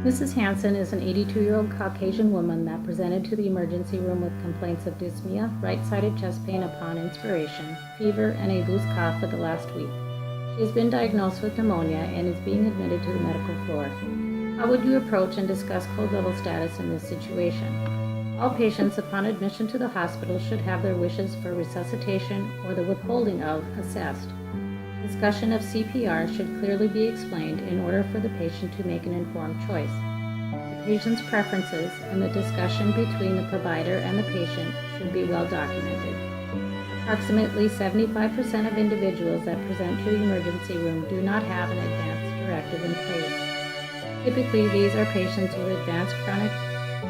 Mrs. Hansen is an 82-year-old Caucasian woman that presented to the emergency room with complaints of dyspnea, right-sided chest pain upon inspiration, fever, and a loose cough for the last week. She has been diagnosed with pneumonia and is being admitted to the medical floor. How would you approach and discuss cold level status in this situation? All patients upon admission to the hospital should have their wishes for resuscitation or the withholding of assessed. Discussion of CPR should clearly be explained in order for the patient to make an informed choice. The patient's preferences and the discussion between the provider and the patient should be well documented. Approximately 75% of individuals that present to the emergency room do not have an advanced directive in place. Typically, these are patients with advanced chronic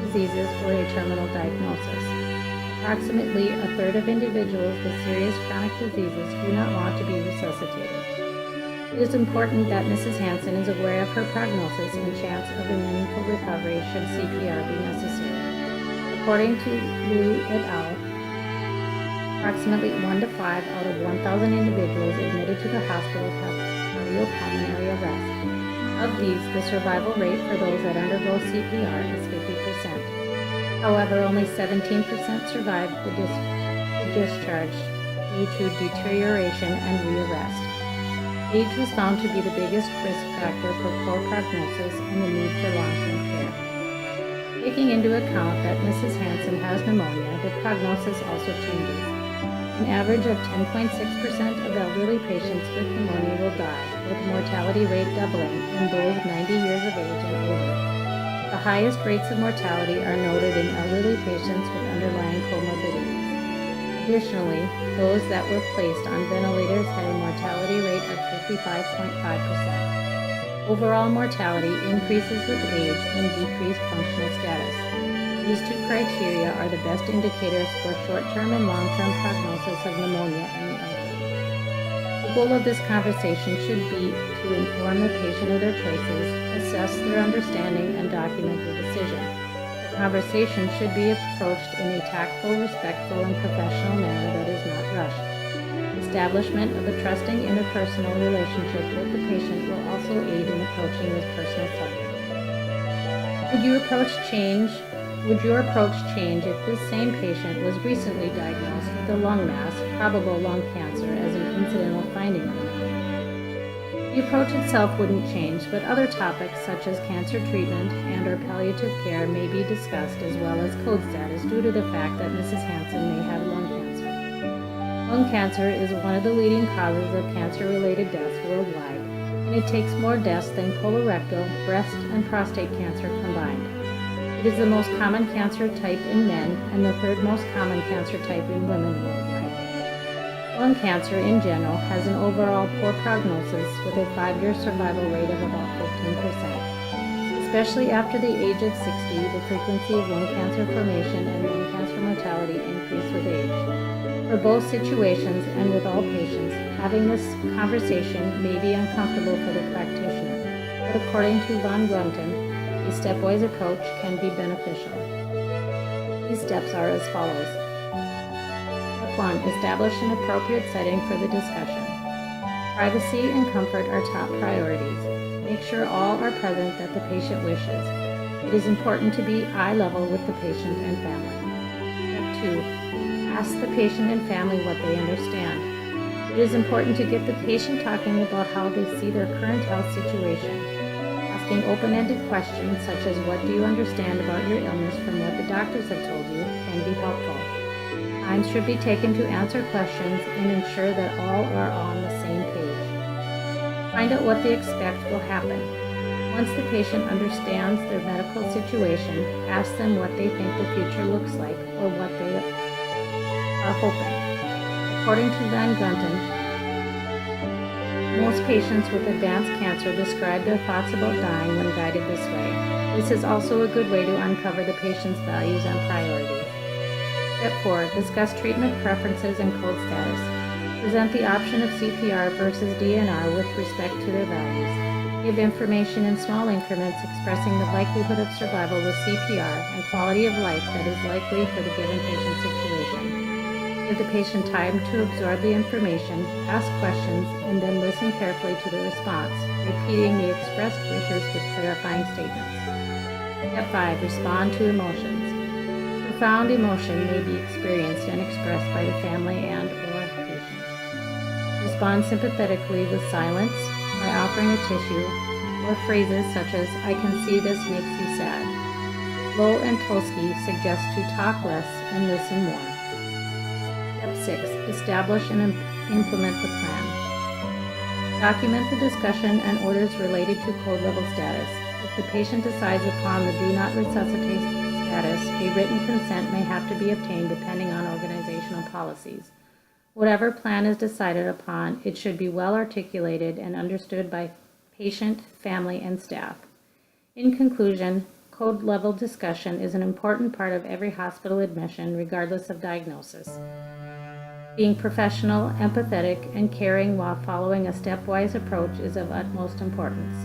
diseases or a terminal diagnosis. Approximately a third of individuals with serious chronic diseases do not want to be resuscitated. It is important that Mrs. Hansen is aware of her prognosis and chance of a meaningful recovery should CPR be necessary. According to Liu et al., approximately 1 to 5 out of 1,000 individuals admitted to the hospital have cardiopulmonary arrest. Of these, the survival rate for those that undergo CPR is 50%. However, only 17% survived the discharge due to deterioration and rearrest. Age was found to be the biggest risk factor for poor prognosis and the need for long-term care. Taking into account that Mrs. Hansen has pneumonia, the prognosis also changes. An average of 10.6% of elderly patients with pneumonia will die, with mortality rate doubling in those 90 years of age and older. The highest rates of mortality are noted in elderly patients with underlying comorbidities. Additionally, those that were placed on ventilators had a mortality rate of 55.5%. Overall mortality increases with age and decreased functional status. These two criteria are the best indicators for short-term and long-term prognosis of pneumonia in the elderly. The goal of this conversation should be to inform the patient of their choices, assess their understanding, and document the decision. The conversation should be approached in a tactful, respectful, and professional manner that is not rushed. Establishment of a trusting interpersonal relationship with the patient will also aid in approaching this personal subject. Would your approach change if this same patient was recently diagnosed with a lung mass, probable lung cancer, as an incidental finding? The approach itself wouldn't change, but other topics such as cancer treatment and/or palliative care may be discussed, as well as code status, due to the fact that Mrs. Hansen may have lung cancer. Lung cancer is one of the leading causes of cancer-related deaths worldwide, and it takes more deaths than colorectal, breast, and prostate cancer combined. It is the most common cancer type in men and the third most common cancer type in women worldwide. Lung cancer in general has an overall poor prognosis with a 5-year survival rate of about 15%. Especially after the age of 60, the frequency of lung cancer formation and lung cancer mortality increase with age. For both situations and with all patients, having this conversation may be uncomfortable for the practitioner, but according to von Grunten, a stepwise approach can be beneficial. These steps are as follows. Step 1. Establish an appropriate setting for the discussion. Privacy and comfort are top priorities. Make sure all are present that the patient wishes. It is important to be eye level with the patient and family. Step 2. Ask the patient and family what they understand. It is important to get the patient talking about how they see their current health situation. Asking open-ended questions such as what do you understand about your illness from what the doctors have told you can be helpful. Time should be taken to answer questions and ensure that all are on the same page. Find out what they expect will happen. Once the patient understands their medical situation, ask them what they think the future looks like or what they are hoping. According to Van Gunten, most patients with advanced cancer describe their thoughts about dying when guided this way. This is also a good way to uncover the patient's values and priorities. Step 4. Discuss treatment preferences and code status. Present the option of CPR versus DNR with respect to their values. Give information in small increments expressing the likelihood of survival with CPR and quality of life that is likely for the given patient situation. Give the patient time to absorb the information, ask questions, and then listen carefully to the response, repeating the expressed wishes with clarifying statements. Step 5. Respond to emotions. Profound emotion may be experienced and expressed by the family and/or patient. Respond sympathetically with silence, by offering a tissue, or phrases such as, "I can see this makes you sad." Low and Tolsky suggest to talk less and listen more. Step 6. Establish and implement the plan. Document the discussion and orders related to code level status. If the patient decides upon the do not resuscitate status, a written consent may have to be obtained depending on organizational policies. Whatever plan is decided upon, it should be well articulated and understood by patient, family, and staff. In conclusion, code level discussion is an important part of every hospital admission, regardless of diagnosis. Being professional, empathetic, and caring while following a stepwise approach is of utmost importance.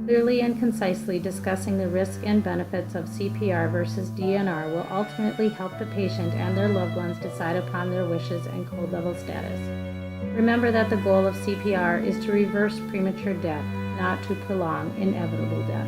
Clearly and concisely discussing the risks and benefits of CPR versus DNR will ultimately help the patient and their loved ones decide upon their wishes and code level status. Remember that the goal of CPR is to reverse premature death, not to prolong inevitable death.